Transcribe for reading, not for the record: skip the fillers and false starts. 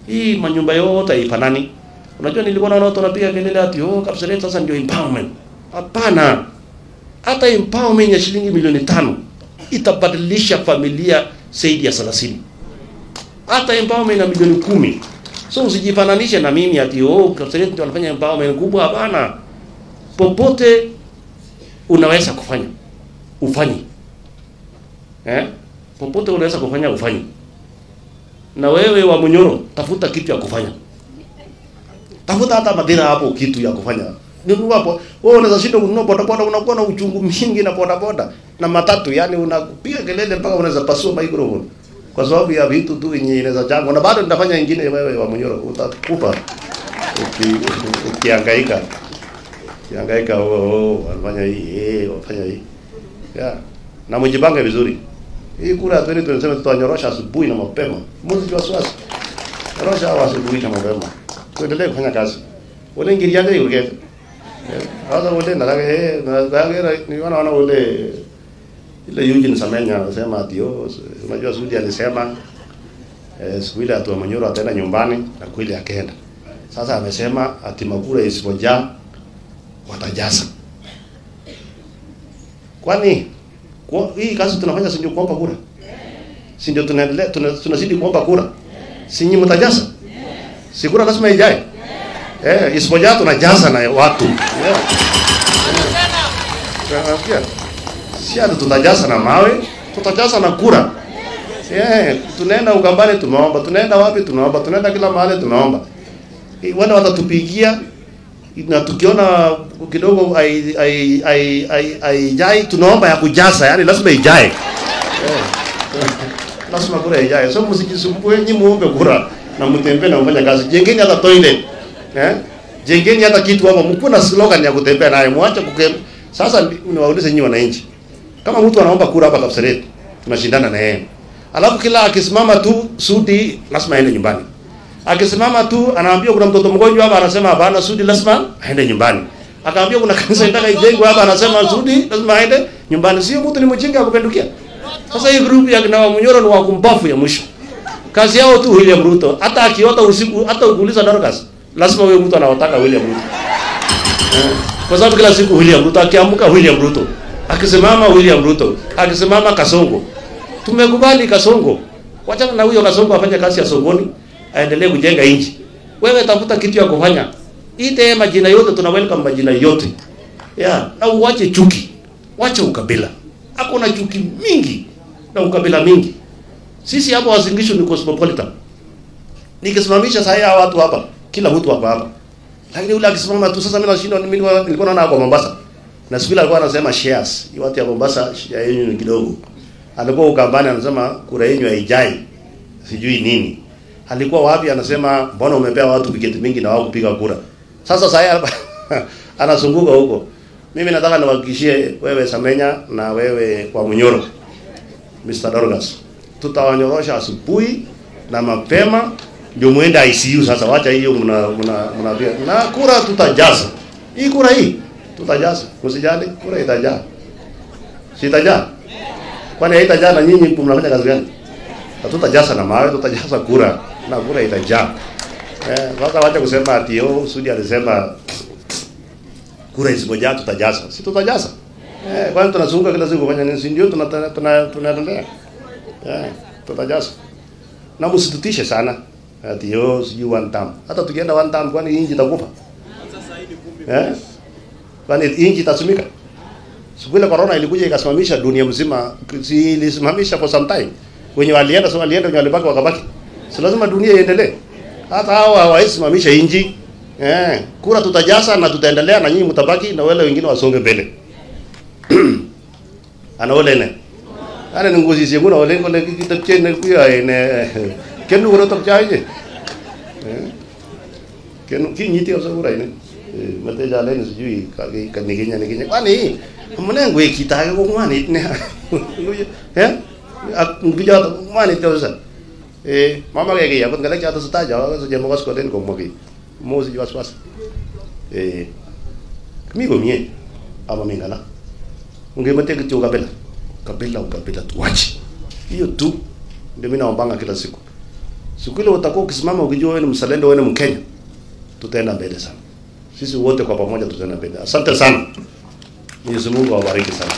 Hii manyumba yote haifanani. Unajua nilikuwa naona watu wanapiga kelele ati Kapseret sasa ndio empowerment. Hapana. Hata empowerment ya shilingi milioni 5 itabadilisha familia zaidi ya 30. Hata empowerment ya milioni 10. So usijifananishe na mimi ati Kapseret ndio anafanya empowerment kubwa. Hapana. Popote unaweza kufanya, ufanye. Popote unaweza kufanya, ufanye. Na wewe wa Munyoro, tafuta kitu ya kufanya. Tafuta hata Madira hapo kitu ya kufanya. Nunua hapo. Wewe unaweza shinda kununua bodaboda, unakuwa na uchungu mingi na bodaboda na matatu, yani unapiga kelele mpaka unaweza pasua microphone. Kwa sababu ya vitu tu yenye inaweza jango, na bado nitafanya nyingine. Wewe wa Munyoro utakufa ukihangaika. Ukihangaika wanafanya hii, wafanya hii. Na mjipange vizuri. Hii kura ya 2027 tutanyorosha asubuhi na mapema. Mwanzo wasiwasi. Nyorosha asubuhi na mapema. Tuendelee kufanya kazi. Wale ngirianga yurge. Hata wale na ni wana wale ile Eugene Samenya anasema ati unajua Sudi alisema siku ile atu Munyoro ataenda nyumbani na kweli akaenda. Sasa amesema ati makura isipojaa watajaza. Kwani hii kazi tunafanya si ndio kuomba kura? Si ndio tunaendelea tunazidi kuomba kura? Si nyinyi mtajaza? Si kura lazima ijae. Isipojaa tunajaza na watu. Si hata tutajaza na mawe, tutajaza na kura. Tunaenda Ukambani tumeomba, tunaenda wapi tunaomba, tunaenda kila mahali tunaomba. Wale watatupigia na tukiona kidogo haijai tunaomba ya kujaza, yani lazima ijae. Lazima kura ijae. So msijisumbue, nyinyi muombe kura na mtembee na mfanye kazi. Jengeni hata toilet. Jengeni hata kitu hapo. Mko na slogan ya kutembea naye. Muache sasa niwaulize nyinyi wananchi. Kama mtu anaomba kura hapa Kapseret, tunashindana na yeye. Alafu kila akisimama tu Sudi lazima aende nyumbani. Akisimama tu anaambia kuna mtoto mgonjwa hapa, anasema hapana, Sudi lazima aende nyumbani. Akaambia kuna kanisa inataka ijengwe hapa, anasema Sudi lazima aende nyumbani. Sio mtu ni mjinga akupendukia. Sasa hii group ya kina Munyoro ni wakumbafu ya mwisho. Kazi yao tu William Ruto. Hata akiota usiku, hata ukuuliza Dorcas, lazima wewe mtu anawataka William Ruto. Kwa sababu kila siku William Ruto, akiamka William Ruto, akisimama William Ruto, akisimama Kasongo. Tumekubali Kasongo. Wacha na huyo Kasongo afanye kazi ya sokoni, aendelee kujenga nchi. Wewe tafuta kitu ya kufanya. Ite majina yote, tuna welcome majina yote. Na uache chuki. Wacha ukabila. Hakuna chuki mingi na ukabila mingi. Sisi hapa Wazingishu ni cosmopolitan. Nikisimamisha sasa watu hapa, kila mtu hapa. Lakini yule akisimama tu sasa mimi nashindwa, nilikuwa naona kwa Mombasa. Na siku ile alikuwa anasema shares. Hii watu ya Mombasa share yenu ni kidogo. Alikuwa Ukambani anasema kura yenu haijai. Sijui nini. Alikuwa wapi anasema mbona umepea watu viketi mingi na wao kupiga kura. Sasa anazunguka huko. Mimi nataka niwahakikishie wewe Samenya na wewe kwa Munyoro, Mr. Dorcas, tutawanyorosha asubuhi na mapema ndio muende ICU. Sasa wacha hiyo mnavia na kura tutajaza. Hii kura hii tutajaza. Usijali, kura itajaa. Sitajaa. Kwani haitajaa na nyinyi mnafanya kazi gani? Tutajaza na mawe, tutajaza kura na kura itajaa. Sasa wacha kusema ati Sudi alisema kura isipojaa tutajaza. Si tutajaza. Kwani tunazunguka kila siku kufanya nini? Si ndio tunaendelea. Tutajaza. Na msitutishe sana. Ati sijui one time. Hata tukienda one time kwani inji itakufa? Kwani inji itatumika? Siku ile corona ilikuja ikasimamisha dunia mzima, ilisimamisha for some time. Wenye walienda sio walienda, wenye walibaki wakabaki. Si lazima dunia iendelee. Hata hao hawaisimamisha inji. Kura tutajaza na tutaendelea na nyinyi mtabaki na wale wengine wasonge mbele. Ana wale ne. Ana ngozi siku na wale ngone kitachene kuya ene. Kenu goro tokchaje. Kenu kinyiti osagura ine. Mate jale ni sijui kaniginya. Kwani mnengo ikitaga ko ngwani ne. Ngija ngwani tosa. Mama gege ya kun galak jata sutaja so jemo ko den ko mogi. Mozi waswas. Kamigo mie ama mingala. Ungemate kitu kabila tuache. Hiyo tu ndio mimi naombanga kila siku. Siku ile utakuwa ukisimama ukijua wewe ni mzalendo, wewe ni Mkenya, tutaenda mbele sana. Sisi wote kwa pamoja tutaenda mbele. Asante sana. Mwenyezi Mungu awabariki sana.